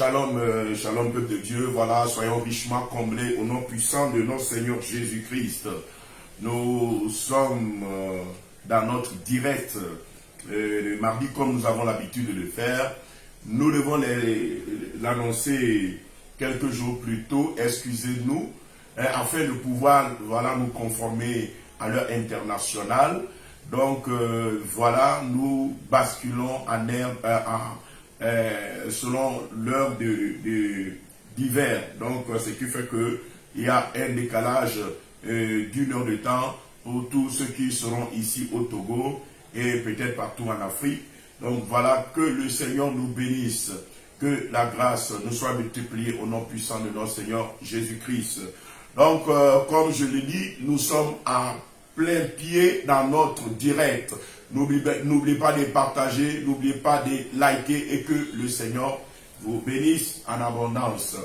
Shalom, shalom peuple de Dieu, voilà, soyons richement comblés au nom puissant de notre Seigneur Jésus-Christ. Nous sommes dans notre direct, le mardi comme nous avons l'habitude de le faire. Nous devons l'annoncer quelques jours plus tôt, excusez-nous, afin de pouvoir voilà, nous conformer à l'heure internationale. Donc voilà, nous basculons selon l'heure d'hiver. Donc ce qui fait qu'il y a un décalage d'une heure de temps pour tous ceux qui seront ici au Togo et peut-être partout en Afrique. Donc voilà, que le Seigneur nous bénisse, que la grâce nous soit multipliée au nom puissant de notre Seigneur Jésus-Christ. Donc comme je l'ai dit, nous sommes à plein pied dans notre direct. N'oubliez pas de partager, n'oubliez pas de liker et que le Seigneur vous bénisse en abondance.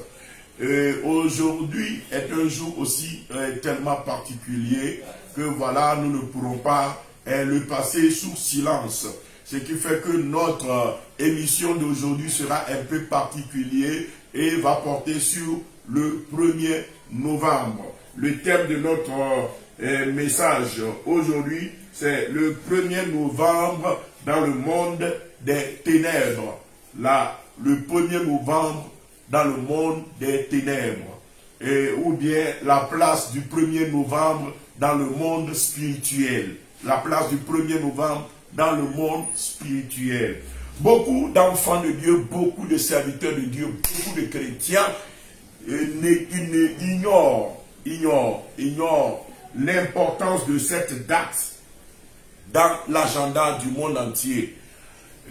Aujourd'hui est un jour aussi tellement particulier que voilà, nous ne pourrons pas le passer sous silence. Ce qui fait que notre émission d'aujourd'hui sera un peu particulière et va porter sur le 1er novembre. Le thème de notre message aujourd'hui, c'est le 1er novembre dans le monde des ténèbres. Le 1er novembre dans le monde des ténèbres. Ou bien la place du 1er novembre dans le monde spirituel. La place du 1er novembre dans le monde spirituel. Beaucoup d'enfants de Dieu, beaucoup de serviteurs de Dieu, beaucoup de chrétiens ignorent l'importance de cette date dans l'agenda du monde entier.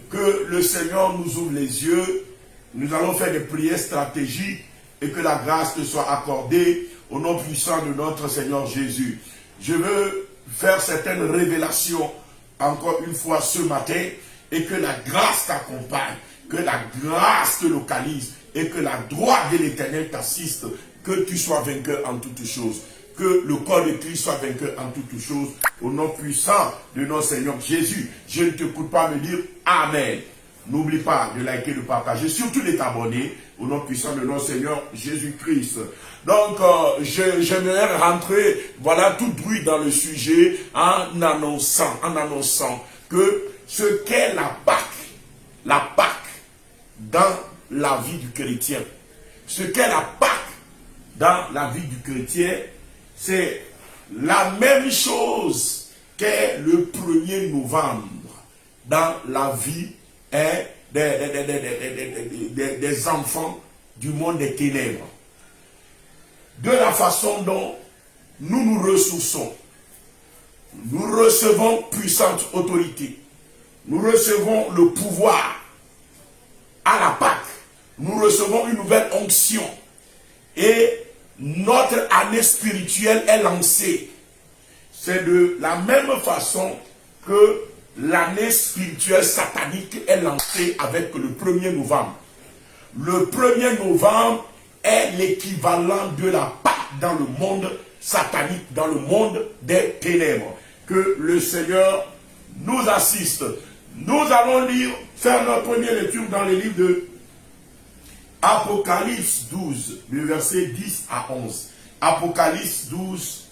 Que le Seigneur nous ouvre les yeux, nous allons faire des prières stratégiques et que la grâce te soit accordée au nom puissant de notre Seigneur Jésus. Je veux faire certaines révélations encore une fois ce matin et que la grâce t'accompagne, que la grâce te localise et que la droite de l'Éternel t'assiste, que tu sois vainqueur en toutes choses. Que le corps de Christ soit vainqueur en toutes choses, au nom puissant de notre Seigneur Jésus. Je ne t'écoute pas me dire Amen. N'oublie pas de liker, de partager, surtout de t'abonner, au nom puissant de notre Seigneur Jésus-Christ. Donc, j'aimerais rentrer, voilà, tout bruit dans le sujet, en annonçant que ce qu'est la Pâque dans la vie du chrétien. Ce qu'est la Pâque dans la vie du chrétien, c'est la même chose qu'est le 1er novembre dans la vie des enfants du monde des ténèbres. De la façon dont nous nous ressourçons, nous recevons puissante autorité, nous recevons le pouvoir à la Pâque, nous recevons une nouvelle onction et notre année spirituelle est lancée. C'est de la même façon que l'année spirituelle satanique est lancée avec le 1er novembre. Le 1er novembre est l'équivalent de la Pâque dans le monde satanique, dans le monde des ténèbres. Que le Seigneur nous assiste. Nous allons faire notre première lecture dans le livre de Apocalypse 12, le verset 10 à 11. Apocalypse 12,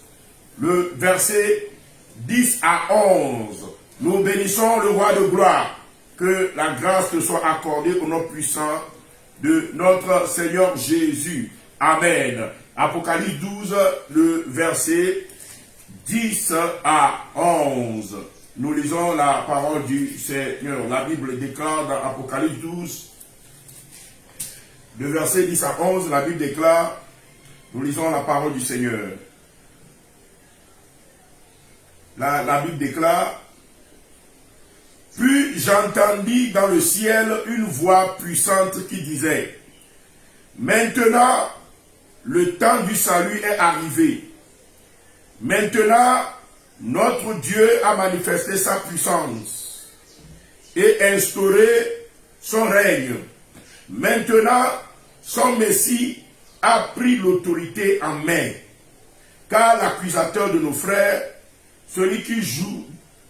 le verset 10 à 11. Nous bénissons le roi de gloire. Que la grâce te soit accordée au nom puissant de notre Seigneur Jésus. Amen. Apocalypse 12, le verset 10 à 11. Nous lisons la parole du Seigneur. La Bible déclare dans Apocalypse 12, le verset 10 à 11, la Bible déclare, nous lisons la parole du Seigneur. La Bible déclare, « Puis j'entendis dans le ciel une voix puissante qui disait, « Maintenant, le temps du salut est arrivé. Maintenant, notre Dieu a manifesté sa puissance et instauré son règne. Maintenant, son Messie a pris l'autorité en main, car l'accusateur de nos frères, celui qui joue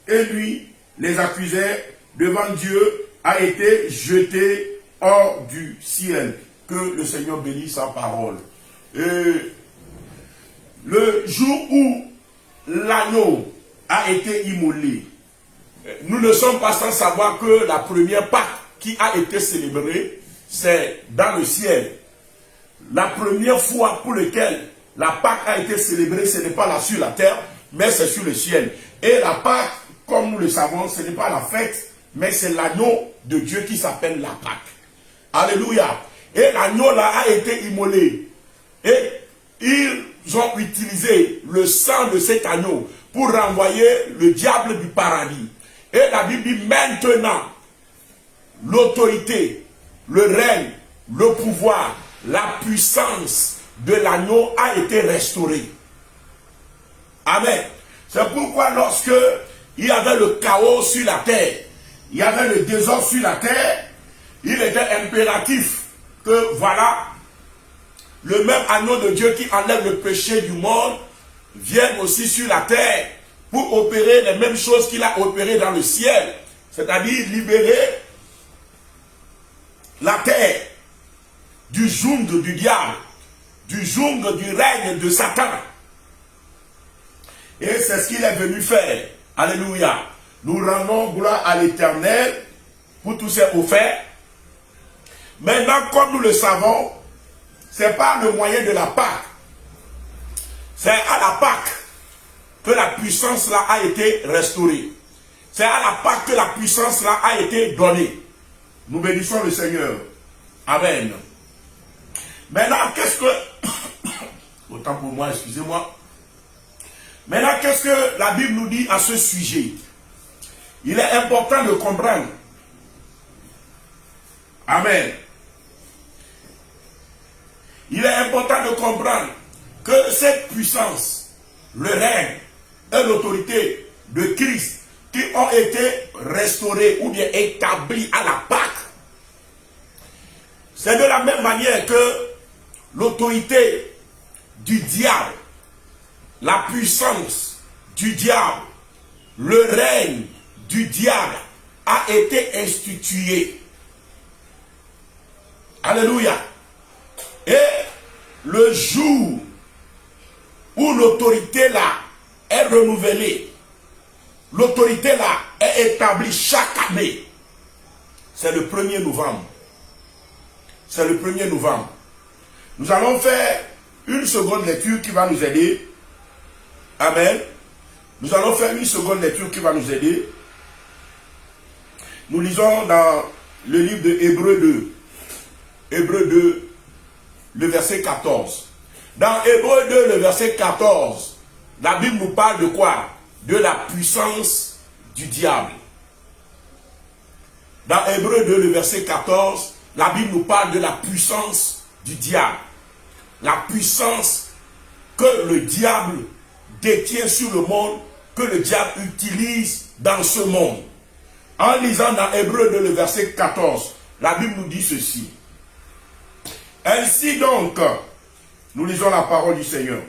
et lui les accusait devant Dieu, a été jeté hors du ciel. Que le Seigneur bénisse sa parole. Et le jour où l'agneau a été immolé, nous ne sommes pas sans savoir que la première Pâque qui a été célébrée, c'est dans le ciel. La première fois pour laquelle la Pâque a été célébrée, ce n'est pas là sur la terre, mais c'est sur le ciel. Et la Pâque, comme nous le savons, ce n'est pas la fête, mais c'est l'agneau de Dieu qui s'appelle la Pâque. Alléluia. Et l'agneau là a été immolé. Et ils ont utilisé le sang de cet agneau pour renvoyer le diable du paradis. Et la Bible dit maintenant, l'autorité, le règne, le pouvoir, la puissance de l'agneau a été restaurée. Amen. C'est pourquoi lorsque il y avait le chaos sur la terre, il y avait le désordre sur la terre, il était impératif que voilà, le même agneau de Dieu qui enlève le péché du monde vienne aussi sur la terre pour opérer les mêmes choses qu'il a opérées dans le ciel, c'est-à-dire libérer la terre du joug du diable, du joug du règne de Satan. Et c'est ce qu'il est venu faire. Alléluia. Nous rendons gloire à l'Éternel pour tous ces offerts. Maintenant, comme nous le savons, c'est par le moyen de la Pâque. C'est à la Pâque que la puissance là a été restaurée. C'est à la Pâque que la puissance là a été donnée. Nous bénissons le Seigneur. Amen. Maintenant, qu'est-ce que... Autant pour moi, excusez-moi. Maintenant, qu'est-ce que la Bible nous dit à ce sujet? Il est important de comprendre. Amen. Il est important de comprendre que cette puissance, le règne et l'autorité de Christ qui ont été restaurés ou bien établis à la Pâque, c'est de la même manière que l'autorité du diable, la puissance du diable, le règne du diable a été institué. Alléluia. Et le jour où l'autorité là est renouvelée, l'autorité là est établie chaque année, c'est le 1er novembre. C'est le 1er novembre. Nous allons faire une seconde lecture qui va nous aider. Amen. Nous allons faire une seconde lecture qui va nous aider. Nous lisons dans le livre de Hébreux 2. Hébreux 2, le verset 14. Dans Hébreux 2, le verset 14, la Bible nous parle de quoi? De la puissance du diable. Dans Hébreux 2, le verset 14, la Bible nous parle de la puissance du diable. La puissance que le diable détient sur le monde, que le diable utilise dans ce monde. En lisant dans Hébreux 2, le verset 14, la Bible nous dit ceci. Ainsi donc, nous lisons la parole du Seigneur.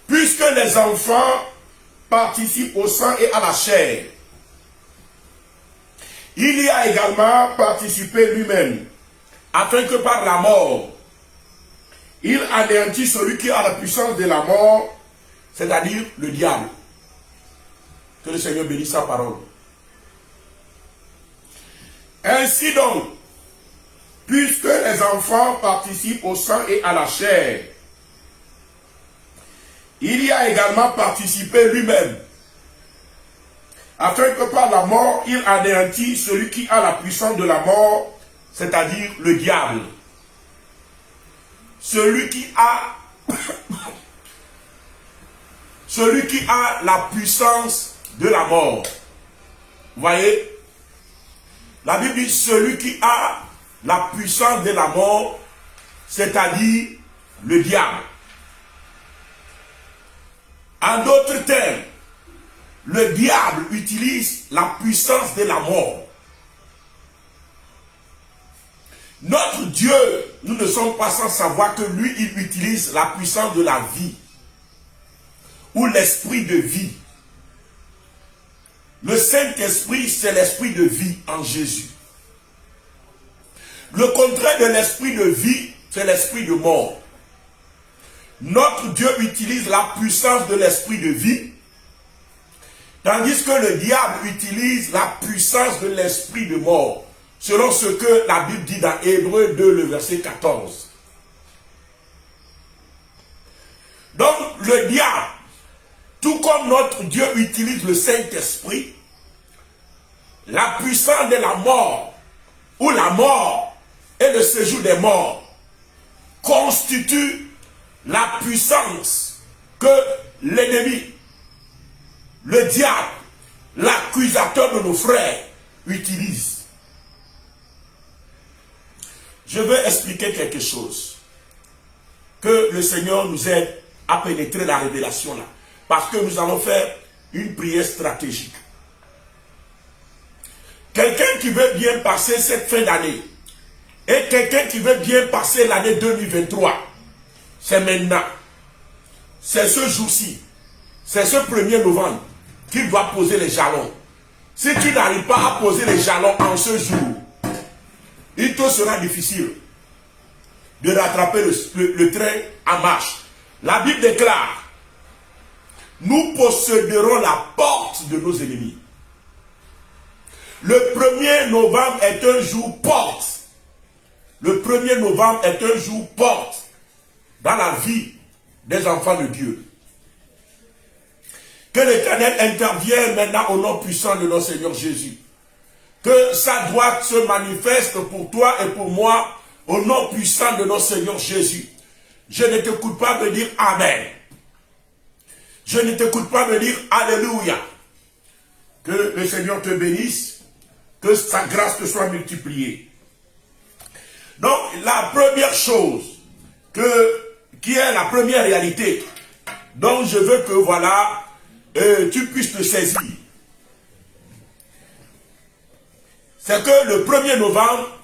Puisque les enfants participent au sang et à la chair, il y a également participé lui-même, afin que par la mort, il anéantit celui qui a la puissance de la mort, c'est-à-dire le diable. Que le Seigneur bénisse sa parole. Ainsi donc, puisque les enfants participent au sang et à la chair, il y a également participé lui-même, afin que par la mort, il anéantit celui qui a la puissance de la mort, c'est-à-dire le diable. Celui qui a la puissance de la mort. Vous voyez? La Bible dit celui qui a la puissance de la mort, c'est-à-dire le diable. En d'autres termes, le diable utilise la puissance de la mort. Notre Dieu, nous ne sommes pas sans savoir que lui, il utilise la puissance de la vie ou l'esprit de vie. Le Saint-Esprit, c'est l'esprit de vie en Jésus. Le contraire de l'esprit de vie, c'est l'esprit de mort. Notre Dieu utilise la puissance de l'esprit de vie, tandis que le diable utilise la puissance de l'esprit de mort, selon ce que la Bible dit dans Hébreux 2, le verset 14. Donc le diable, tout comme notre Dieu utilise le Saint-Esprit, la puissance de la mort, ou la mort et le séjour des morts, constitue la puissance que l'ennemi, le diable, l'accusateur de nos frères, utilise. Je veux expliquer quelque chose. Que le Seigneur nous aide à pénétrer la révélation là. Parce que nous allons faire une prière stratégique. Quelqu'un qui veut bien passer cette fin d'année et quelqu'un qui veut bien passer l'année 2023, c'est maintenant. C'est ce jour-ci. C'est ce 1er novembre qu'il doit poser les jalons. Si tu n'arrives pas à poser les jalons en ce jour, il te sera difficile de rattraper le train en marche. La Bible déclare, nous posséderons la porte de nos ennemis. Le 1er novembre est un jour porte. Le 1er novembre est un jour porte dans la vie des enfants de Dieu. Que l'Éternel intervienne maintenant au nom puissant de notre Seigneur Jésus. Que sa droite se manifeste pour toi et pour moi au nom puissant de notre Seigneur Jésus. Je ne t'écoute pas me dire Amen. Je ne t'écoute pas me dire Alléluia. Que le Seigneur te bénisse. Que sa grâce te soit multipliée. Donc, la première chose, qui est la première réalité, dont je veux que, voilà, tu puisses te saisir. C'est que le 1er novembre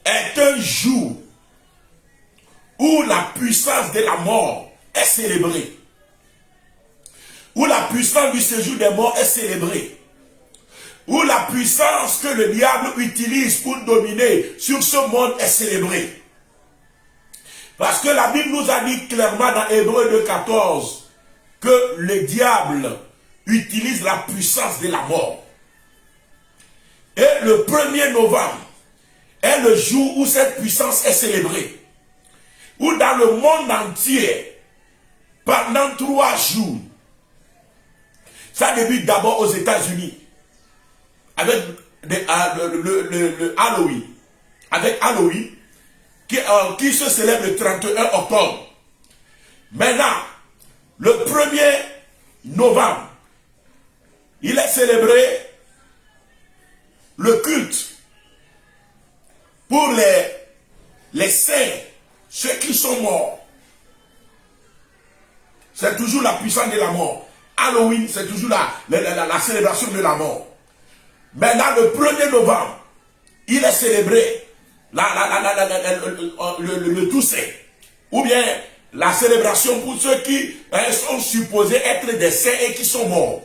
est un jour où la puissance de la mort est célébrée. Où la puissance du séjour des morts est célébrée. Où la puissance que le diable utilise pour dominer sur ce monde est célébrée. Parce que la Bible nous a dit clairement dans Hébreux 2,14 que le diable utilise la puissance de la mort. Et le 1er novembre est le jour où cette puissance est célébrée. Où dans le monde entier, pendant 3 jours, ça débute d'abord aux États-Unis, avec le Halloween, avec Halloween, qui se célèbre le 31 octobre. Maintenant, le 1er novembre, il est célébré le culte pour les saints, ceux qui sont morts. C'est toujours la puissance de la mort. Halloween, c'est toujours la célébration de la mort. Maintenant, le 1er novembre, il est célébré le Toussaint, ou bien la célébration pour ceux qui sont supposés être des saints et qui sont morts.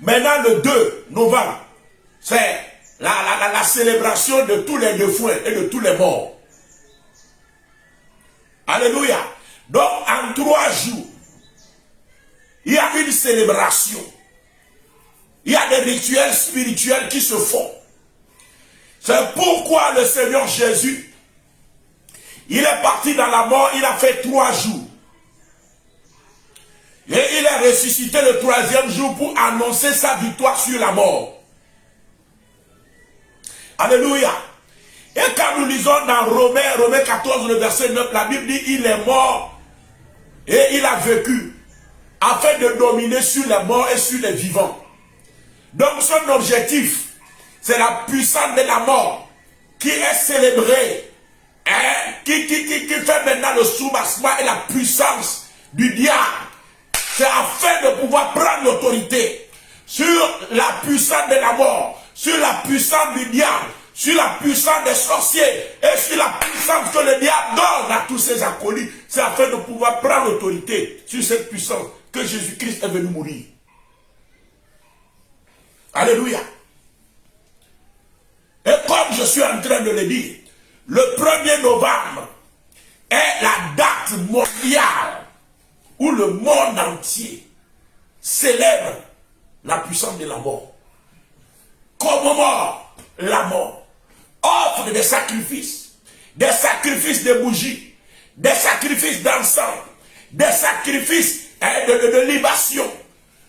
Maintenant, le 2 novembre, c'est la célébration de tous les défunts et de tous les morts. Alléluia. Donc, en 3 jours, il y a une célébration. Il y a des rituels spirituels qui se font. C'est pourquoi le Seigneur Jésus, il est parti dans la mort, il a fait 3 jours. Et il est ressuscité le 3e jour pour annoncer sa victoire sur la mort. Alléluia. Et quand nous lisons dans Romains 14, le verset 9, la Bible dit, il est mort et il a vécu afin de dominer sur les morts et sur les vivants. Donc son objectif, c'est la puissance de la mort qui est célébrée, hein, qui fait maintenant le soubassement et la puissance du diable. C'est afin de pouvoir prendre l'autorité sur la puissance de la mort, sur la puissance du diable, sur la puissance des sorciers et sur la puissance que le diable donne à tous ses acolytes. C'est afin de pouvoir prendre l'autorité sur cette puissance que Jésus-Christ est venu mourir. Alléluia. Et comme je suis en train de le dire, le 1er novembre est la date mondiale où le monde entier célèbre la puissance de la mort. Commémore la mort. Offre des sacrifices de bougies, des sacrifices d'encens, des sacrifices de libation,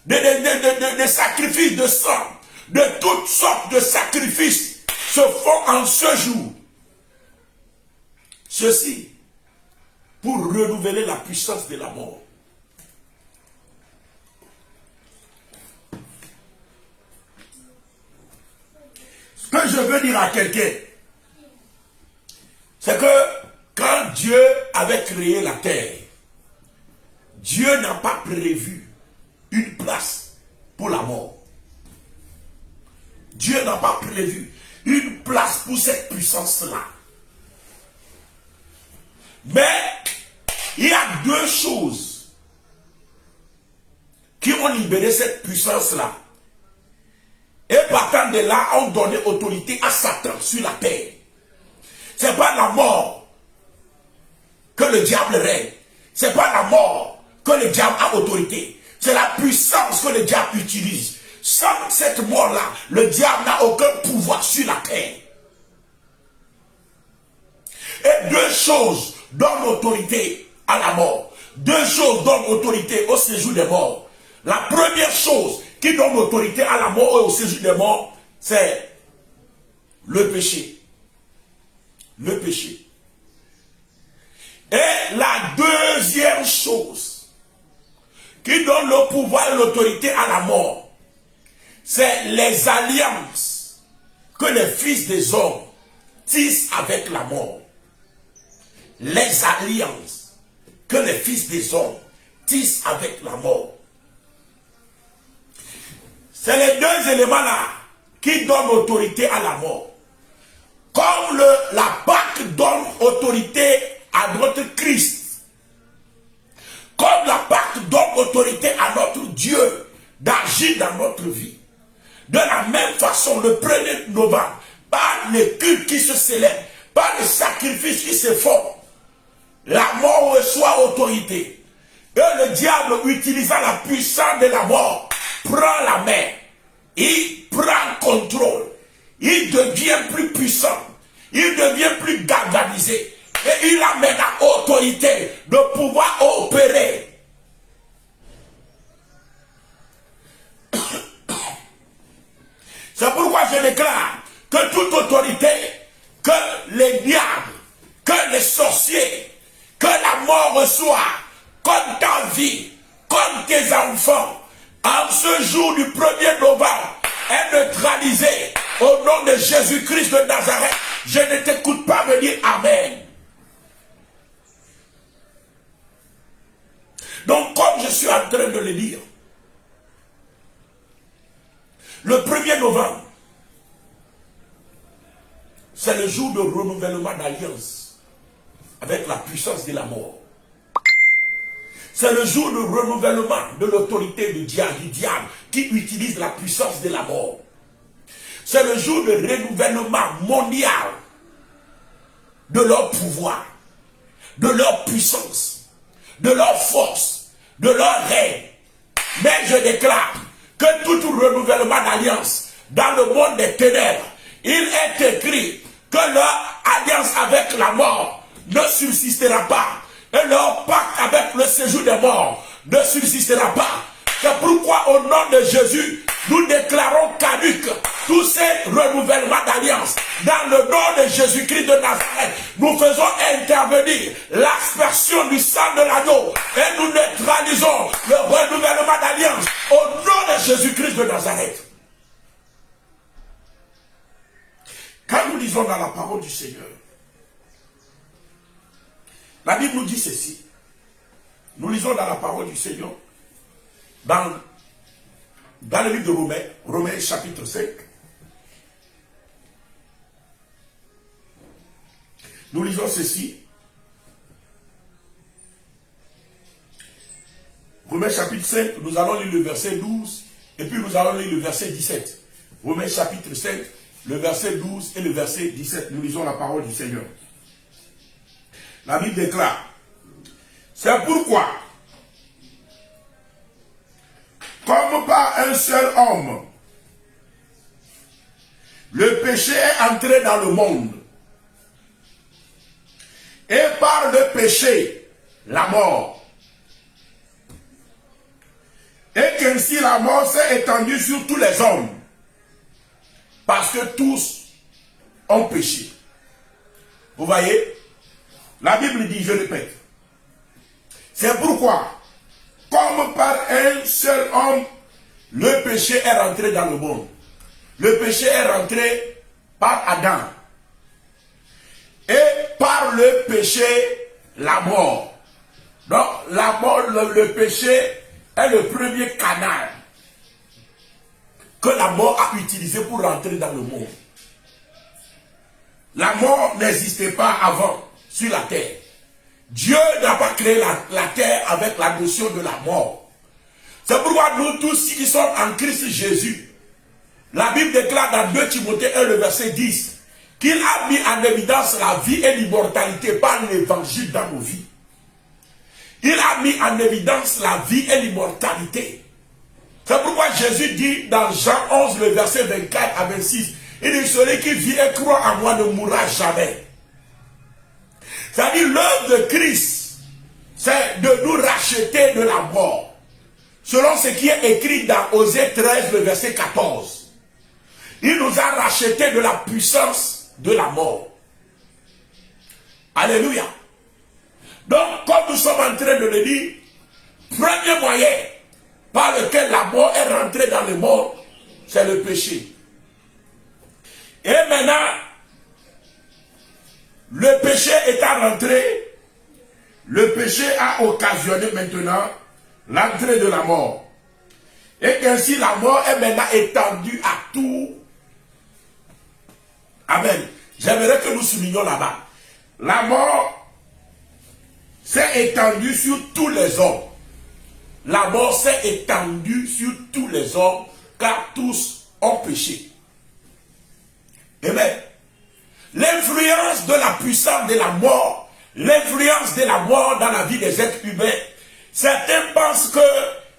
des sacrifices de sang, de toutes sortes de sacrifices se font en ce jour. Ceci pour renouveler la puissance de la mort. Ce que je veux dire à quelqu'un, c'est que quand Dieu avait créé la terre, Dieu n'a pas prévu une place pour la mort. Dieu n'a pas prévu une place pour cette puissance-là. Mais il y a deux choses qui ont libéré cette puissance-là. Et partant de là, ont donné autorité à Satan sur la terre. Ce n'est pas la mort que le diable règne. Ce n'est pas la mort que le diable a autorité. C'est la puissance que le diable utilise. Sans cette mort-là, le diable n'a aucun pouvoir sur la terre. Et deux choses donnent autorité à la mort. Deux choses donnent autorité au séjour des morts. La première chose qui donne autorité à la mort et au séjour des morts, c'est le péché. Le péché. Et la deuxième chose qui donne le pouvoir et l'autorité à la mort, c'est les alliances que les fils des hommes tissent avec la mort. Les alliances que les fils des hommes tissent avec la mort. C'est les deux éléments-là qui donnent autorité à la mort. Comme la Pâque donne autorité à notre Christ. Comme la Pâque donne autorité à notre Dieu d'agir dans notre vie. De la même façon, le 1er novembre, par les cultes qui se célèbrent, par les sacrifices qui se font, la mort reçoit autorité. Et le diable, utilisant la puissance de la mort, prend la main. Il prend contrôle. Il devient plus puissant. Il devient plus galvanisé. Et il amène la autorité de pouvoir opérer. C'est pourquoi je déclare que toute autorité, que les diables, que les sorciers, que la mort reçoit, comme ta vie, comme tes enfants, en ce jour du 1er novembre, est neutralisée au nom de Jésus-Christ de Nazareth. Je ne t'écoute pas me dire Amen. Donc, comme je suis en train de le dire, le 1er novembre, c'est le jour de renouvellement d'alliance avec la puissance de la mort. C'est le jour de renouvellement de l'autorité du diable qui utilise la puissance de la mort. C'est le jour de renouvellement mondial de leur pouvoir, de leur puissance, de leur force, de leur règne. Mais je déclare que tout renouvellement d'alliance dans le monde des ténèbres, il est écrit que leur alliance avec la mort ne subsistera pas. Et leur pacte avec le séjour des morts ne subsistera pas. C'est pourquoi au nom de Jésus, nous déclarons caduques tous ces renouvellements d'alliance. Dans le nom de Jésus-Christ de Nazareth, nous faisons intervenir l'aspersion du sang de l'agneau et nous neutralisons le renouvellement d'alliance au nom de Jésus-Christ de Nazareth. Quand nous lisons dans la parole du Seigneur, la Bible nous dit ceci. Nous lisons dans la parole du Seigneur, dans le livre de Romains, Romains chapitre 5. Nous lisons ceci. Romains chapitre 5, nous allons lire le verset 12 et puis nous allons lire le verset 17. Romains chapitre 5, le verset 12 et le verset 17. Nous lisons la parole du Seigneur. La Bible déclare, c'est pourquoi, comme par un seul homme, le péché est entré dans le monde, et par le péché, la mort. Et qu'ainsi la mort s'est étendue sur tous les hommes, parce que tous ont péché. Vous voyez, la Bible dit, je répète, c'est pourquoi, comme par un seul homme, le péché est rentré dans le monde. Le péché est rentré par Adam. Et par le péché, la mort. Donc, la mort, le péché est le premier canal que la mort a utilisé pour rentrer dans le monde. La mort n'existait pas avant sur la terre. Dieu n'a pas créé la terre avec la notion de la mort. C'est pourquoi nous tous qui sommes en Christ Jésus, la Bible déclare dans 2 Timothée 1, le verset 10, qu'il a mis en évidence la vie et l'immortalité par l'évangile dans nos vies. Il a mis en évidence la vie et l'immortalité. C'est pourquoi Jésus dit dans Jean 11, le verset 24 à 26, il dit, celui qui vit et croit en moi ne mourra jamais. C'est-à-dire, l'œuvre de Christ, c'est de nous racheter de la mort. Selon ce qui est écrit dans Osée 13, le verset 14. Il nous a racheté de la puissance de la mort. Alléluia. Donc, comme nous sommes en train de le dire, premier moyen par lequel la mort est rentrée dans le monde, c'est le péché. Et maintenant, le péché étant rentré, le péché a occasionné maintenant l'entrée de la mort. Et qu'ainsi la mort est maintenant étendue à tout. Amen. J'aimerais que nous soulignions là-bas. La mort s'est étendue sur tous les hommes. La mort s'est étendue sur tous les hommes, car tous ont péché. Amen. L'influence de la puissance de la mort, l'influence de la mort dans la vie des êtres humains, certains pensent que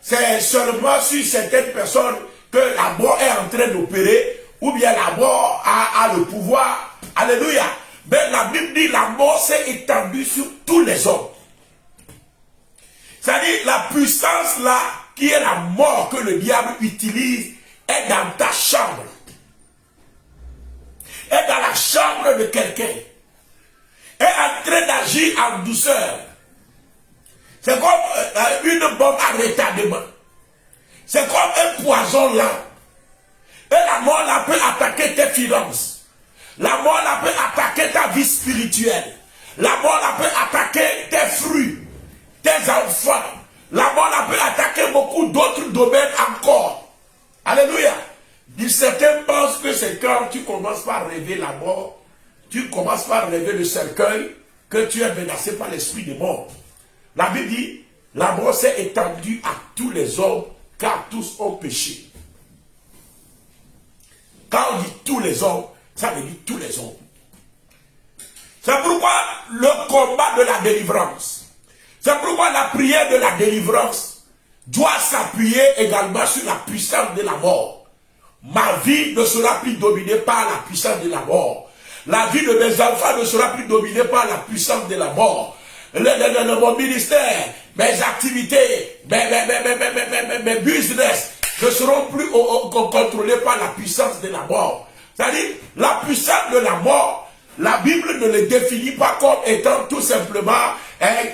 c'est seulement sur certaines personnes que la mort est en train d'opérer, ou bien la mort a le pouvoir. Alléluia. Mais la Bible dit la mort s'est étendue sur tous les hommes. C'est-à-dire la puissance là, qui est la mort que le diable utilise, est dans ta chambre. Est dans la chambre de quelqu'un. Est en train d'agir en douceur. C'est comme une bombe à retardement. C'est comme un poison lent. Et la mort là peut attaquer tes finances. La mort là peut attaquer ta vie spirituelle. La mort là peut attaquer tes fruits, tes enfants. La mort là peut attaquer beaucoup d'autres domaines encore. Alléluia. Certains pensent que c'est quand tu commences par rêver la mort, tu commences par rêver le cercueil, que tu es menacé par l'esprit de mort. La Bible dit, la mort s'est étendue à tous les hommes, car tous ont péché. Quand on dit tous les hommes, ça veut dire tous les hommes. C'est pourquoi le combat de la délivrance, c'est pourquoi la prière de la délivrance doit s'appuyer également sur la puissance de la mort. Ma vie ne sera plus dominée par la puissance de la mort. La vie de mes enfants ne sera plus dominée par la puissance de la mort. Mon ministère, mes activités, mes business ne seront plus contrôlés par la puissance de la mort. C'est-à-dire, la puissance de la mort, la Bible ne le définit pas comme étant tout simplement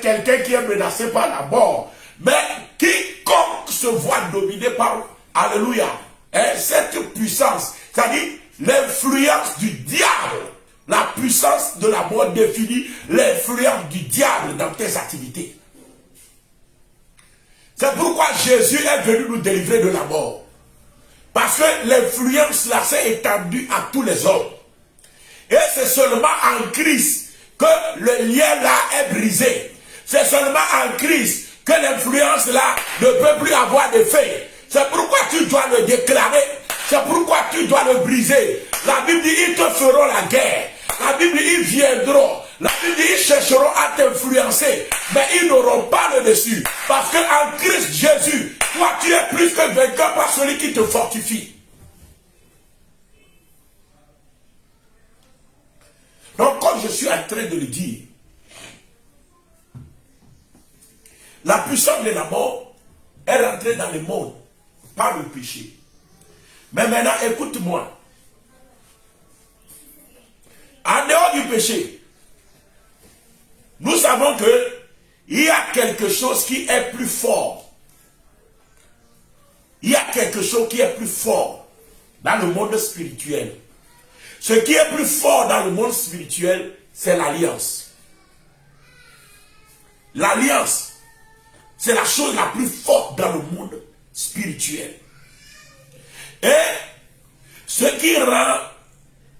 quelqu'un qui est menacé par la mort. Mais quiconque se voit dominé par, alléluia, cette puissance, c'est-à-dire l'influence du diable. La puissance de la mort définit l'influence du diable dans tes activités. C'est pourquoi Jésus est venu nous délivrer de la mort. Parce que l'influence là s'est étendue à tous les hommes. Et c'est seulement en Christ que le lien là est brisé. C'est seulement en Christ que l'influence là ne peut plus avoir d'effet. C'est pourquoi tu dois le déclarer. C'est pourquoi tu dois le briser. La Bible dit, ils te feront la guerre. La Bible dit, ils viendront. La Bible dit, ils chercheront à t'influencer, mais ils n'auront pas le dessus. Parce qu'en Christ Jésus, toi tu es plus que vainqueur par celui qui te fortifie. Donc comme je suis en train de le dire, la puissance de la mort est rentrée dans le monde par le péché. Mais maintenant, écoute-moi. En dehors du péché, nous savons qu'il y a quelque chose qui est plus fort. Il y a quelque chose qui est plus fort dans le monde spirituel. Ce qui est plus fort dans le monde spirituel, c'est l'alliance. L'alliance, c'est la chose la plus forte dans le monde spirituel. Et ce qui rend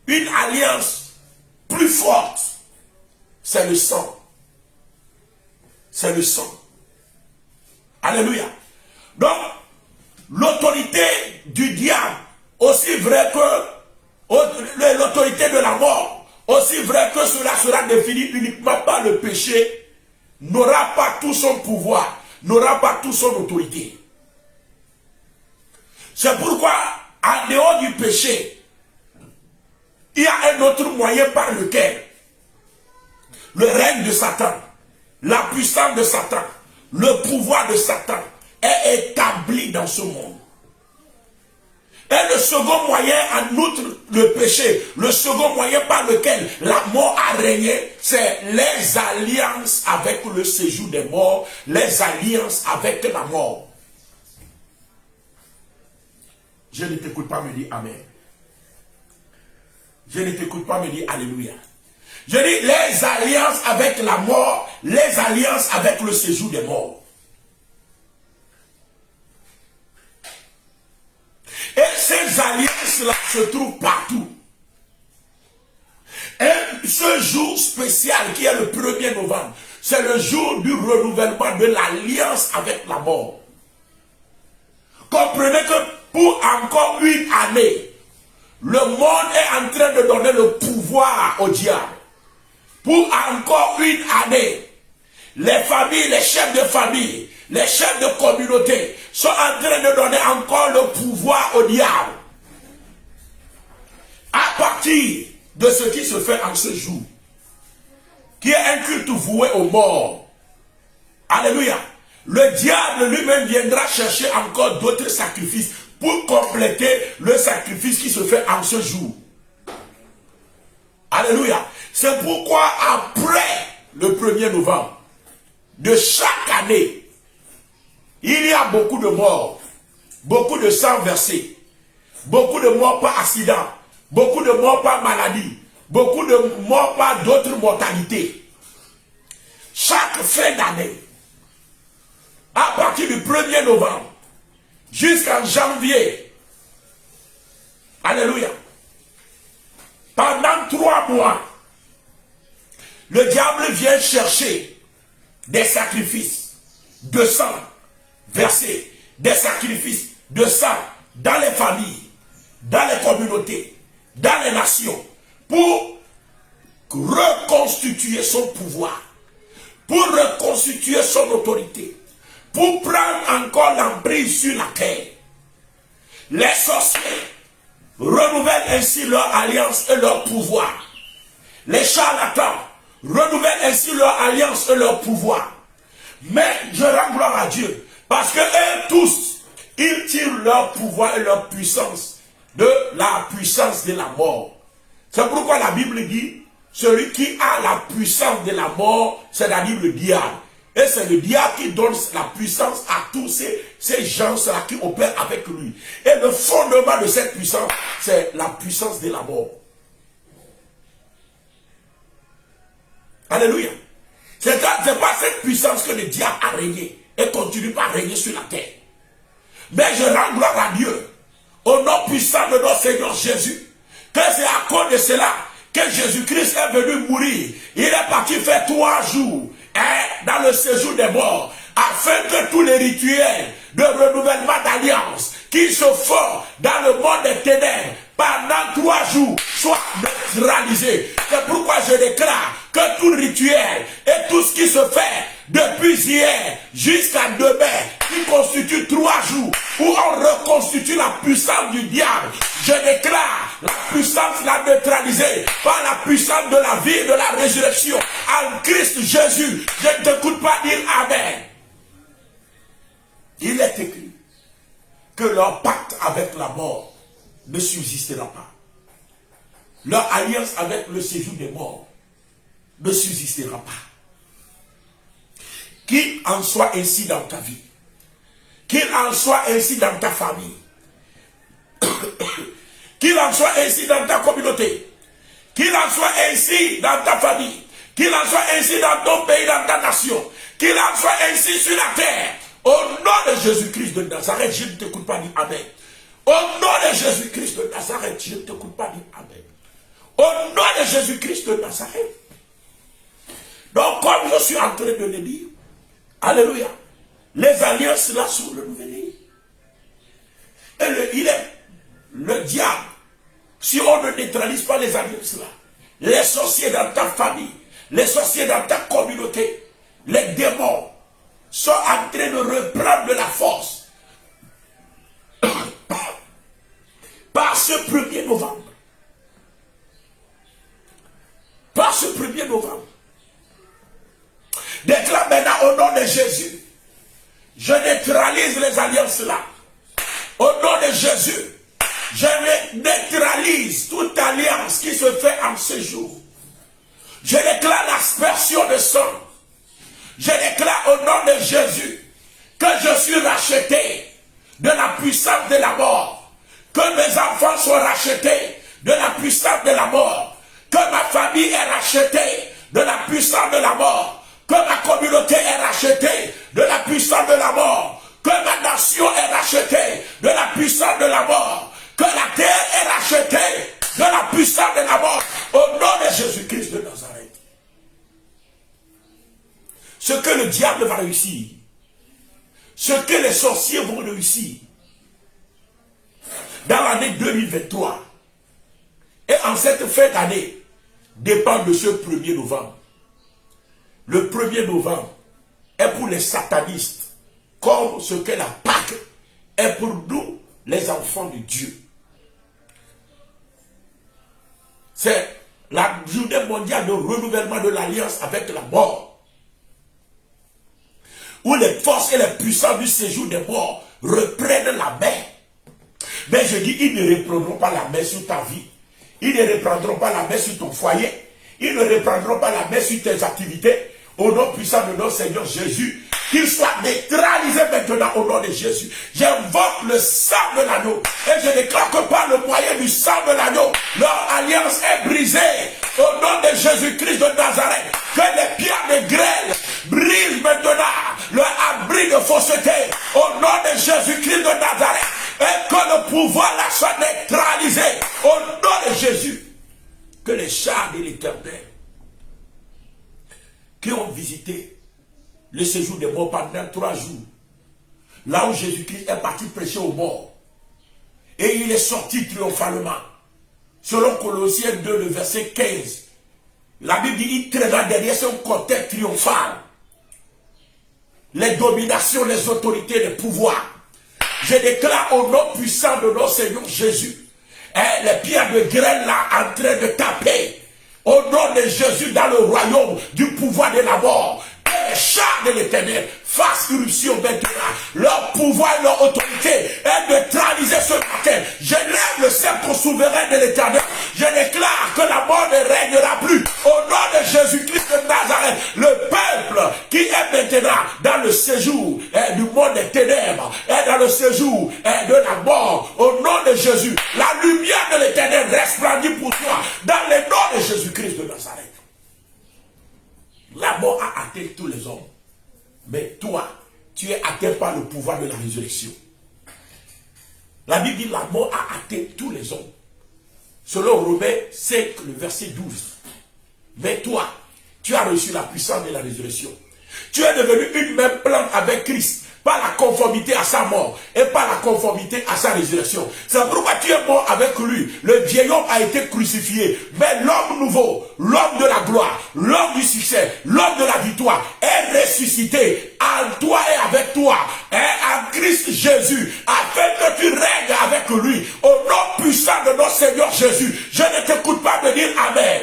une alliance plus forte, c'est le sang. C'est le sang. Alléluia. Donc, l'autorité du diable, aussi vrai que l'autorité de la mort, aussi vrai que cela sera défini uniquement par le péché, n'aura pas tout son pouvoir, n'aura pas toute son autorité. C'est pourquoi, en dehors du péché, il y a un autre moyen par lequel le règne de Satan, la puissance de Satan, le pouvoir de Satan est établi dans ce monde. Et le second moyen, en outre le péché, le second moyen par lequel la mort a régné, c'est les alliances avec le séjour des morts, les alliances avec la mort. Je ne t'écoute pas me dire Amen. Je ne t'écoute pas me dire Alléluia. Je dis les alliances avec la mort, les alliances avec le séjour des morts. Et ces alliances-là se trouvent partout. Et ce jour spécial qui est le 1er novembre, c'est le jour du renouvellement de l'alliance avec la mort. Comprenez que pour encore une année, le monde est en train de donner le pouvoir au diable. Pour encore une année, les familles, les chefs de famille, les chefs de communauté sont en train de donner encore le pouvoir au diable. À partir de ce qui se fait en ce jour, qui est un culte voué aux morts. Alléluia. Le diable lui-même viendra chercher encore d'autres sacrifices pour compléter le sacrifice qui se fait en ce jour. Alléluia. C'est pourquoi après le 1er novembre de chaque année, il y a beaucoup de morts, beaucoup de sang versé, beaucoup de morts par accident, beaucoup de morts par maladie, beaucoup de morts par d'autres mortalités. Chaque fin d'année, à partir du 1er novembre jusqu'en janvier, alléluia, pendant 3 mois, le diable vient chercher des sacrifices de sang versés, des sacrifices de sang dans les familles, dans les communautés, dans les nations, pour reconstituer son pouvoir, pour reconstituer son autorité, pour prendre encore l'emprise sur la terre. Les sorciers renouvellent ainsi leur alliance et leur pouvoir. Les charlatans renouvellent ainsi leur alliance et leur pouvoir. Mais je rends gloire à Dieu, parce que eux tous, ils tirent leur pouvoir et leur puissance de la puissance de la mort. C'est pourquoi la Bible dit, celui qui a la puissance de la mort, c'est-à-dire le diable. Et c'est le diable qui donne la puissance à tous ces gens-là qui opèrent avec lui. Et le fondement de cette puissance, c'est la puissance de la mort. Alléluia. C'est pas cette puissance que le diable a régné et continue à régner sur la terre. Mais je rends gloire à Dieu, au nom puissant de notre Seigneur Jésus, que c'est à cause de cela que Jésus-Christ est venu mourir. Il est parti faire 3 jours dans le séjour des morts, afin que tous les rituels de renouvellement d'alliance qui se font dans le monde des ténèbres pendant 3 jours soient neutralisés. C'est pourquoi je déclare que tout rituel et tout ce qui se fait depuis hier jusqu'à demain, qui constitue 3 jours, où on reconstitue la puissance du diable, je déclare la puissance la neutralisée par la puissance de la vie et de la résurrection en Christ Jésus. Je ne t'écoute pas dire Amen. Il est écrit que leur pacte avec la mort ne subsistera pas. Leur alliance avec le séjour des morts ne subsistera pas. Qu'il en soit ainsi dans ta vie. Qu'il en soit ainsi dans ta famille. Qu'il en soit ainsi dans ta communauté. Qu'il en soit ainsi dans ta famille. Qu'il en soit ainsi dans ton pays, dans ta nation. Qu'il en soit ainsi sur la terre. Au nom de Jésus-Christ de Nazareth, je ne t'écoute pas dire Amen. Au nom de Jésus-Christ de Nazareth, je ne t'écoute pas dire Amen. Au nom de Jésus-Christ de Nazareth. Donc, comme je suis en train de le dire, alléluia, les alliances là sont renouvelées. Et le diable, si on ne neutralise pas les alliances là, les sorciers dans ta famille, les sorciers dans ta communauté, les démons sont en train de reprendre de la force. Par ce 1er novembre. Par ce 1er novembre. Déclare maintenant au nom de Jésus. Je neutralise les alliances là. Au nom de Jésus. Je neutralise toute alliance qui se fait en ce jour. Je déclare l'aspersion de sang. Je déclare au nom de Jésus que je suis racheté de la puissance de la mort. Que mes enfants soient rachetés de la puissance de la mort. Que ma famille est rachetée de la puissance de la mort. Que ma communauté est rachetée de la puissance de la mort. Que ma nation est rachetée de la puissance de la mort. Que la terre est rachetée de la puissance de la mort. Au nom de Jésus-Christ de Nazareth. Ce que le diable va réussir, ce que les sorciers vont réussir dans l'année 2023 et en cette fin d'année dépend de ce 1er novembre. Le 1er novembre est pour les satanistes comme ce que la Pâque est pour nous, les enfants de Dieu. C'est la journée mondiale de renouvellement de l'alliance avec la mort, où les forces et les puissances du séjour des morts reprennent la main. Mais je dis, ils ne reprendront pas la main sur ta vie. Ils ne reprendront pas la main sur ton foyer. Ils ne reprendront pas la main sur tes activités. Au nom puissant de notre Seigneur Jésus, qu'ils soient neutralisés maintenant au nom de Jésus. J'invoque le sang de l'agneau. Et je déclare que par le moyen du sang de l'agneau, leur alliance est brisée. Au nom de Jésus-Christ de Nazareth, que les pierres de grêle brisent maintenant leur abri de fausseté. Au nom de Jésus-Christ de Nazareth. Et que le pouvoir là soit neutralisé. Au nom de Jésus. Que les chars de l'Éternel qui ont visité le séjour des morts pendant 3 jours, là où Jésus-Christ est parti prêcher aux morts, et il est sorti triomphalement, selon Colossiens 2, le verset 15, la Bible dit, il traîna derrière son cortège triomphal, les dominations, les autorités, les pouvoirs. Je déclare au nom puissant de notre Seigneur Jésus, les pierres de grêle là en train de taper, au nom de Jésus dans le royaume du pouvoir de la mort. Que les chars de l'Éternel fassent irruption maintenant. Leur pouvoir et leur autorité est neutralisée ce matin. Je lève le sceptre souverain de l'Éternel. Je déclare que la mort ne régnera plus. Au nom de Jésus-Christ de Nazareth, le peuple qui est maintenant dans le séjour du monde des ténèbres, est dans le séjour de la mort. Au nom de Jésus, la lumière de l'Éternel resplendit pour toi dans le nom de Jésus-Christ de Nazareth. La mort a atteint tous les hommes. Mais toi, tu es atteint par le pouvoir de la résurrection. La Bible dit la mort a atteint tous les hommes. Selon Romains 5, le verset 12. Mais toi, tu as reçu la puissance de la résurrection. Tu es devenu une même plante avec Christ par la conformité à sa mort et par la conformité à sa résurrection. C'est pourquoi tu es mort avec lui. Le vieil homme a été crucifié, mais l'homme nouveau, l'homme de la gloire, l'homme du succès, l'homme de la victoire est ressuscité en toi et avec toi, en Christ Jésus, afin que tu règnes avec lui au nom puissant de notre Seigneur Jésus. Je ne t'écoute pas me dire Amen.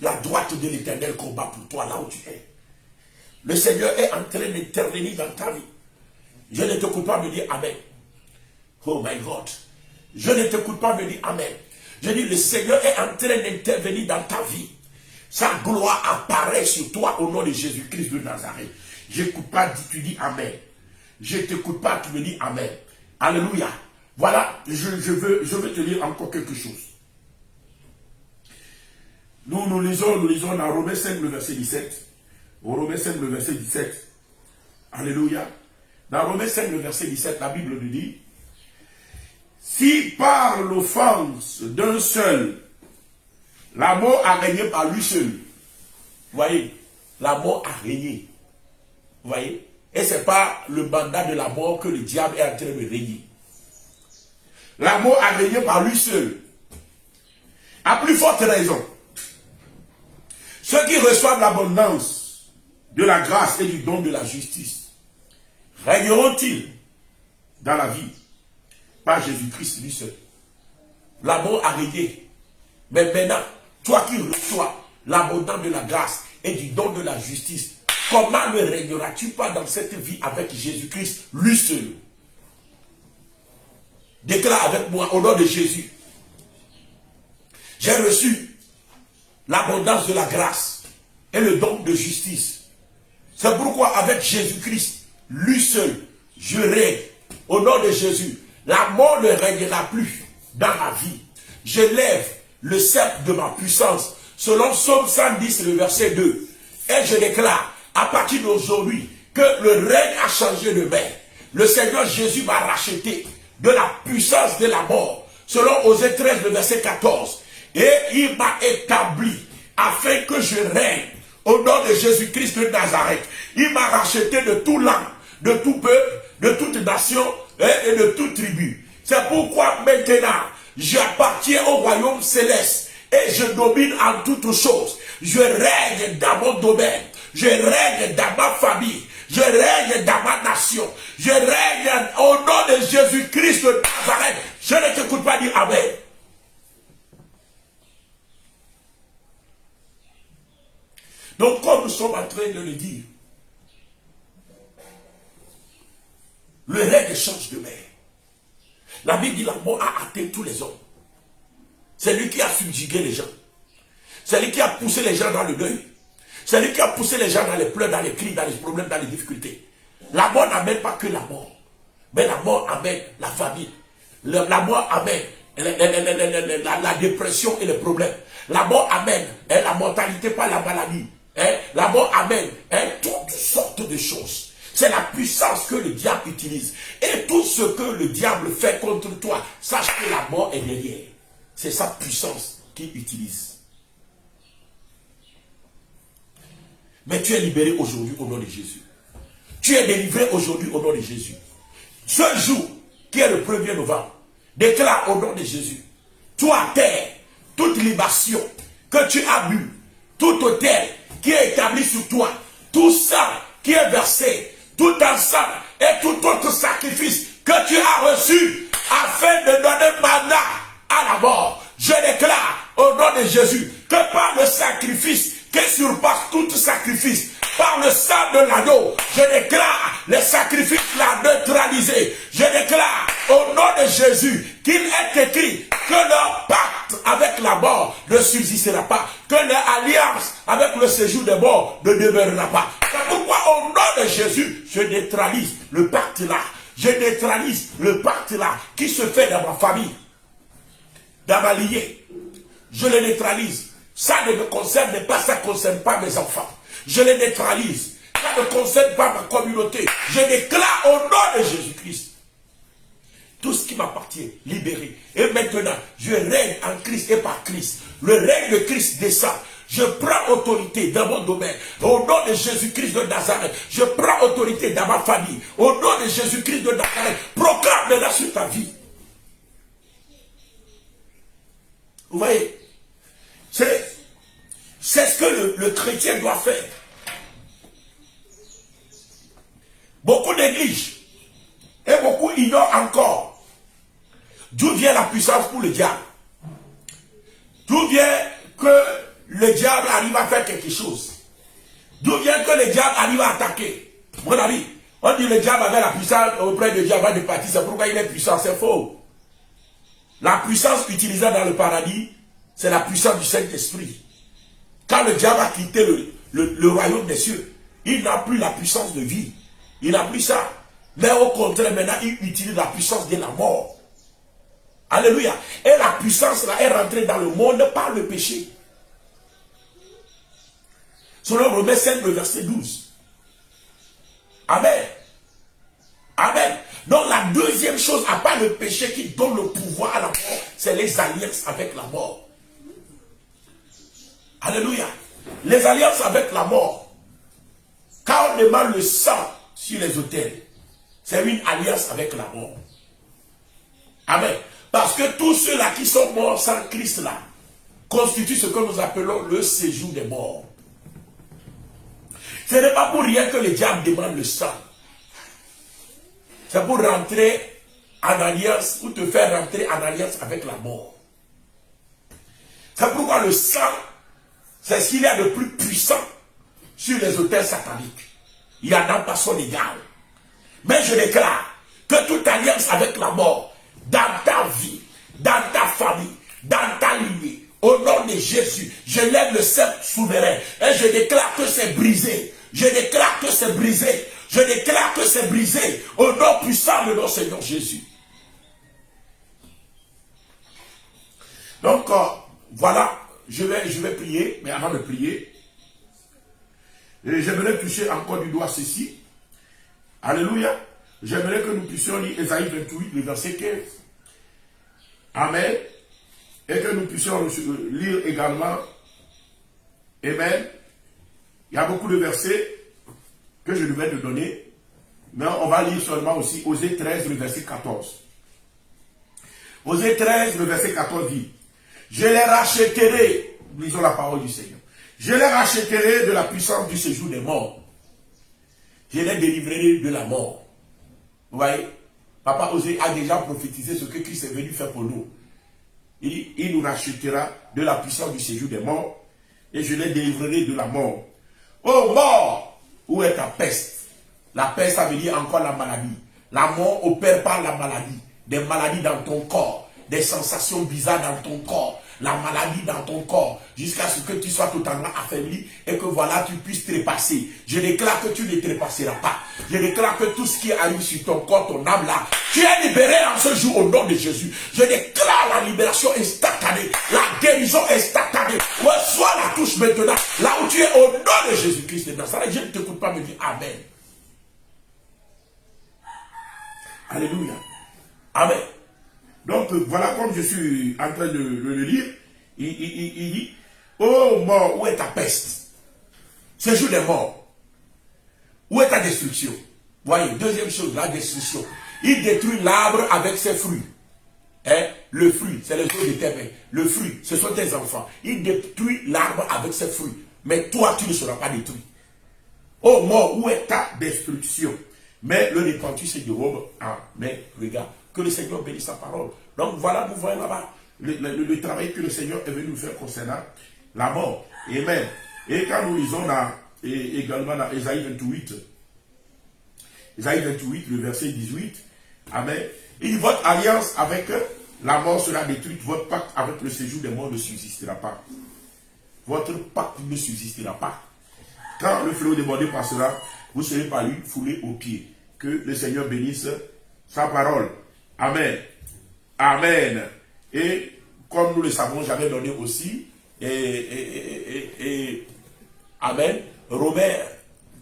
La droite de l'Éternel combat pour toi là où tu es. Le Seigneur est en train d'intervenir dans ta vie. Je ne t'écoute pas me dire Amen. Oh my God. Je ne t'écoute pas me dire Amen. Je dis le Seigneur est en train d'intervenir dans ta vie. Sa gloire apparaît sur toi au nom de Jésus-Christ de Nazareth. Je n'écoute pas, tu dis Amen. Je ne t'écoute pas, tu me dis Amen. Alléluia. Voilà, je veux te lire encore quelque chose. Nous lisons dans Romains 5, le verset 17. Romains 5, le verset 17. Alléluia. Dans Romains 5, le verset 17, la Bible nous dit, si par l'offense d'un seul, la mort a régné par lui seul. Vous voyez, la mort a régné. Vous voyez, et ce n'est pas le mandat de la mort que le diable est en train de régner. La mort a régné par lui seul. À plus forte raison, ceux qui reçoivent l'abondance de la grâce et du don de la justice, régneront-ils dans la vie par Jésus-Christ lui seul? La mort a régné. Mais maintenant, toi qui reçois l'abondance de la grâce et du don de la justice, comment ne régneras-tu pas dans cette vie avec Jésus-Christ lui seul? Déclare avec moi au nom de Jésus. J'ai reçu l'abondance de la grâce et le don de justice. C'est pourquoi avec Jésus-Christ, lui seul, je règne. Au nom de Jésus, la mort ne régnera plus dans ma vie. Je lève le sceptre de ma puissance, selon Psaume 110, le verset 2. Et je déclare, à partir d'aujourd'hui, que le règne a changé de main. Le Seigneur Jésus m'a racheté de la puissance de la mort, selon Osée 13, le verset 14. Et il m'a établi afin que je règne au nom de Jésus-Christ de Nazareth. Il m'a racheté de tout langue, de tout peuple, de toute nation et de toute tribu. C'est pourquoi maintenant, j'appartiens au royaume céleste et je domine en toutes choses. Je règne dans mon domaine, je règne dans ma famille, je règne dans ma nation, je règne au nom de Jésus-Christ de Nazareth. Je ne t'écoute pas dire Amen. Donc, comme nous sommes en train de le dire, le règne change de main. La Bible dit la mort a atteint tous les hommes. C'est lui qui a subjugué les gens. C'est lui qui a poussé les gens dans le deuil. C'est lui qui a poussé les gens dans les pleurs, dans les cris, dans les problèmes, dans les difficultés. La mort n'amène pas que la mort. Mais la mort amène la famine. La mort amène la dépression et les problèmes. La mort amène la mortalité par la maladie. La mort amène toutes sortes de choses. C'est la puissance que le diable utilise. Et tout ce que le diable fait contre toi, sache que la mort est derrière. C'est sa puissance qu'il utilise. Mais tu es libéré aujourd'hui au nom de Jésus. Tu es délivré aujourd'hui au nom de Jésus. Ce jour, qui est le 1er novembre, déclare au nom de Jésus, toi terre, toute libation que tu as bu, tout autel qui est établi sur toi, tout sang qui est versé, tout ensemble et tout autre sacrifice que tu as reçu afin de donner mandat à la mort. Je déclare au nom de Jésus que par le sacrifice qui surpasse tout sacrifice, par le sang de l'agneau, je déclare les sacrifices la neutralisés. Je déclare au nom de Jésus qu'il est écrit que leur pacte avec la mort ne subsistera pas, que leur alliance avec le séjour des morts ne demeurera pas. C'est pourquoi au nom de Jésus, je neutralise le pacte là. Je neutralise le pacte là qui se fait dans ma famille, dans ma lignée. Je le neutralise. Ça ne me concerne pas, ça ne concerne pas mes enfants. Je les neutralise. Ça ne concerne pas ma communauté. Je déclare au nom de Jésus-Christ tout ce qui m'appartient, libéré. Et maintenant, je règne en Christ et par Christ. Le règne de Christ descend. Je prends autorité dans mon domaine. Au nom de Jésus-Christ de Nazareth, je prends autorité dans ma famille. Au nom de Jésus-Christ de Nazareth, proclame maintenant sur ta vie. Vous voyez, c'est ce que le chrétien doit faire. Beaucoup négligent et beaucoup ignorent encore d'où vient la puissance pour le diable. D'où vient que le diable arrive à faire quelque chose. D'où vient que le diable arrive à attaquer. Mon ami, on dit le diable avait la puissance auprès de Dieu avant de partir. C'est pourquoi il est puissant. C'est faux. La puissance utilisée dans le paradis, c'est la puissance du Saint-Esprit. Quand le diable a quitté le royaume des cieux, il n'a plus la puissance de vie. Il n'a plus ça. Mais au contraire, maintenant, il utilise la puissance de la mort. Alléluia. Et la puissance là est rentrée dans le monde par le péché. Selon Romains 5, le verset 12. Amen. Amen. Donc la deuxième chose, à part le péché qui donne le pouvoir à la mort, c'est les alliances avec la mort. Alléluia. Les alliances avec la mort. Quand on demande le sang sur les autels, c'est une alliance avec la mort. Amen. Parce que tous ceux-là qui sont morts sans Christ là, constituent ce que nous appelons le séjour des morts. Ce n'est pas pour rien que le diable demande le sang. C'est pour rentrer en alliance, ou te faire rentrer en alliance avec la mort. C'est pourquoi le sang, c'est ce qu'il y a de plus puissant sur les autels sataniques. Il y en a pas son égal. Mais je déclare que toute alliance avec la mort, dans ta vie, dans ta famille, dans ta lignée, au nom de Jésus, je lève le sceptre souverain et je déclare que c'est brisé. Je déclare que c'est brisé. Je déclare que c'est brisé au nom puissant de notre Seigneur Jésus. Donc, voilà, je vais prier, mais avant de prier, j'aimerais toucher encore du doigt ceci. Alléluia. J'aimerais que nous puissions lire Ésaïe 28, le verset 15. Amen. Et que nous puissions lire également. Amen. Il y a beaucoup de versets que je devais te donner. Mais on va lire seulement aussi Osée 13, le verset 14. Osée 13, le verset 14 dit: je les racheterai, lisons la parole du Seigneur, je les racheterai de la puissance du séjour des morts. Je les délivrerai de la mort. Vous voyez, Papa Osée a déjà prophétisé ce que Christ est venu faire pour nous. Il nous rachètera de la puissance du séjour des morts et je les délivrerai de la mort. Oh mort, où est ta peste? La peste, ça veut dire encore la maladie. La mort opère par la maladie. Des maladies dans ton corps, des sensations bizarres dans ton corps, la maladie dans ton corps, jusqu'à ce que tu sois totalement affaibli et que voilà, tu puisses trépasser. Je déclare que tu ne trépasseras pas. Je déclare que tout ce qui arrive sur ton corps, ton âme là, tu es libéré en ce jour au nom de Jésus. Je déclare la libération instantanée, la guérison instantanée. Reçois la touche maintenant, là où tu es au nom de Jésus-Christ de Nazareth. Je ne t'écoute pas me dire Amen. Alléluia. Amen. Donc voilà, comme je suis en train de le lire, il dit: oh mort, où est ta peste? Séjour des morts. Où est ta destruction? Voyez, deuxième chose, la destruction. Il détruit l'arbre avec ses fruits. Hein? Le fruit, c'est les eaux de tes mains. Le fruit, ce sont tes enfants. Il détruit l'arbre avec ses fruits. Mais toi, tu ne seras pas détruit. Oh mort, où est ta destruction? Mais le repentir se dérobe. Amen. Regarde, que le Seigneur bénisse sa parole. Donc voilà, nous voyons là-bas le travail que le Seigneur est venu nous faire concernant la mort. Amen. Et quand nous lisons également dans Ésaïe 28, Ésaïe 28, le verset 18, Amen. Il dit: votre alliance avec la mort sera détruite, votre pacte avec le séjour des morts ne subsistera pas. Votre pacte ne subsistera pas. Quand le fleuve débordé passera, vous serez par lui foulé aux pieds. Que le Seigneur bénisse sa parole. Amen. Amen. Et comme nous le savons, j'avais donné aussi, Amen, Romains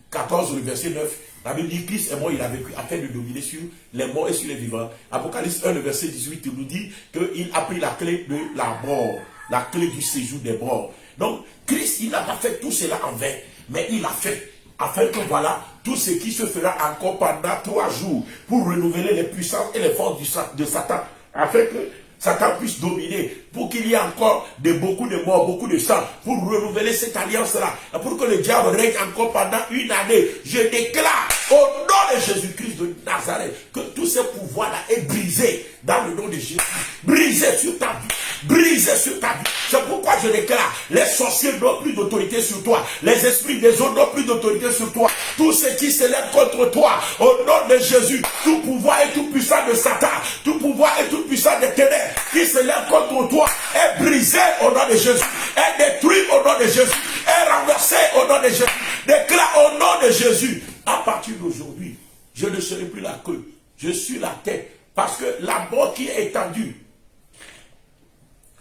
14, le verset 9, la Bible dit: Christ est mort, il a vécu afin de dominer sur les morts et sur les vivants. Apocalypse 1, le verset 18, il nous dit qu'il a pris la clé de la mort, la clé du séjour des morts. Donc, Christ, il n'a pas fait tout cela en vain, mais il a fait, afin que voilà, tout ce qui se fera encore pendant 3 jours, pour renouveler les puissances et les forces de Satan, afin que Satan puisse dominer, pour qu'il y ait encore beaucoup de morts, beaucoup de sang, pour renouveler cette alliance-là, pour que le diable règne encore pendant 1 année. Je déclare au nom de Jésus-Christ de Nazareth que tous ces pouvoirs-là est brisé dans le nom de Jésus. Brisé sur ta vie. Brisé sur ta vie. C'est pourquoi je déclare, les sorciers n'ont plus d'autorité sur toi. Les esprits des eaux n'ont plus d'autorité sur toi. Tout ce qui se lève contre toi, au nom de Jésus, tout pouvoir et tout puissant de Satan, tout pouvoir et tout puissant des ténèbres qui se lève contre toi, est brisé au nom de Jésus, est détruit au nom de Jésus, est renversé au nom de Jésus. Déclare au nom de Jésus, à partir d'aujourd'hui, je ne serai plus la queue, je suis la tête, parce que la mort qui est étendue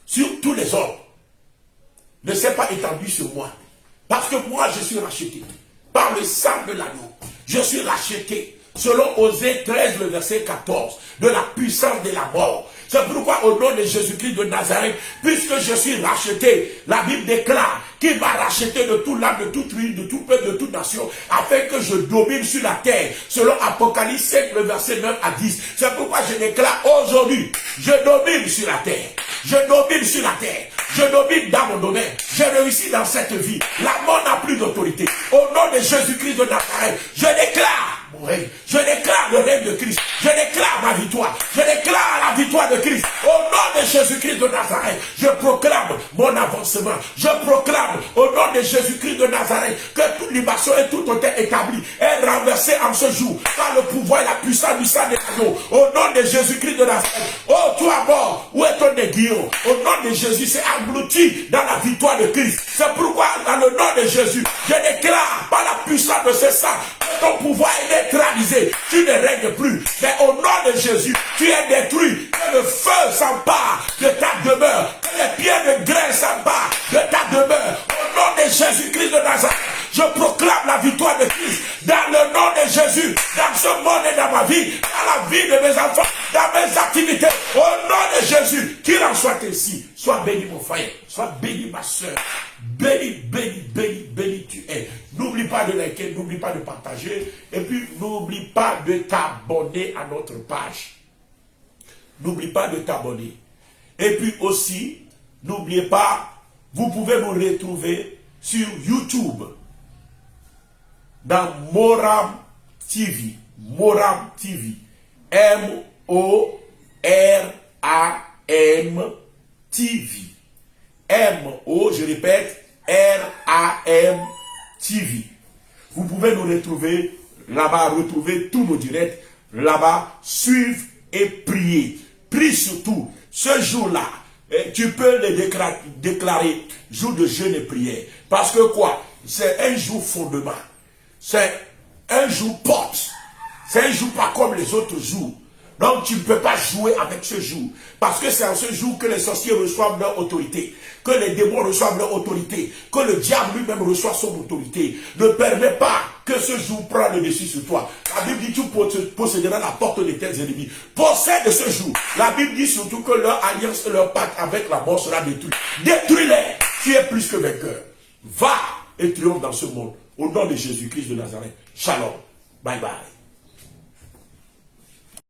sur tous les hommes ne s'est pas étendue sur moi, parce que moi je suis racheté par le sang de l'agneau. Je suis racheté selon Osée 13, le verset 14, de la puissance de la mort. C'est pourquoi au nom de Jésus-Christ de Nazareth, puisque je suis racheté, la Bible déclare qu'il m'a racheté de tout l'âme, de toute tribu, de tout peuple, de toute nation, afin que je domine sur la terre, selon Apocalypse 5, le verset 9 à 10. C'est pourquoi je déclare aujourd'hui, je domine sur la terre, je domine sur la terre, je domine dans mon domaine, j'ai réussi dans cette vie, la mort n'a plus d'autorité. Au nom de Jésus-Christ de Nazareth, je déclare mon règne, je déclare le règne de Christ, je déclare ma victoire, je déclare la victoire de Christ. Au nom de Jésus-Christ de Nazareth, je proclame mon avancement, je proclame au nom de Jésus-Christ de Nazareth que toute libation et toute hauteur établie est renversée en ce jour par le pouvoir et la puissance du sang de l'agneau. Au nom de Jésus-Christ de Nazareth, oh toi mort, où est ton aiguillon? Au nom de Jésus, c'est englouti dans la victoire de Christ. C'est pourquoi dans le nom de Jésus, je déclare par la puissance de ce sang que ton pouvoir est neutralisé. Tu ne règnes plus, mais au nom de Jésus, tu es détruit. Que le feu s'empare de ta demeure, que les pieds de graisse s'emparent de ta demeure. Au nom de Jésus-Christ de Nazareth, je proclame la victoire de Christ dans le nom de Jésus, dans ce monde et dans ma vie, dans la vie de mes enfants, dans mes activités. Au nom de Jésus, qu'il en soit ainsi. Sois béni mon frère, sois béni ma soeur. Béni, béni, béni, béni tu es. N'oublie pas de liker, n'oublie pas de partager. Et puis n'oublie pas de t'abonner à notre page. N'oublie pas de t'abonner. Et puis aussi, n'oubliez pas, vous pouvez nous retrouver sur YouTube. Dans Moram TV. Moram TV. M-O-R-A-M TV. M-O, je répète, R-A-M TV. Vous pouvez nous retrouver là-bas, retrouver tous nos directs là-bas, suivre et prier. Prie surtout. Ce jour-là, tu peux le déclarer jour de jeûne et prière. Parce que quoi? C'est un jour fondement. C'est un jour porte. C'est un jour pas comme les autres jours. Donc tu ne peux pas jouer avec ce jour. Parce que c'est en ce jour que les sorciers reçoivent leur autorité. Que les démons reçoivent leur autorité. Que le diable lui-même reçoit son autorité. Ne permets pas que ce jour prenne le dessus sur toi. La Bible dit tu posséderas la porte de tes ennemis. Possède ce jour. La Bible dit surtout que leur alliance et leur pacte avec la mort sera détruit. Détruis-les. Tu es plus que vainqueur. Va et triomphe dans ce monde. Au nom de Jésus-Christ de Nazareth. Shalom. Bye bye.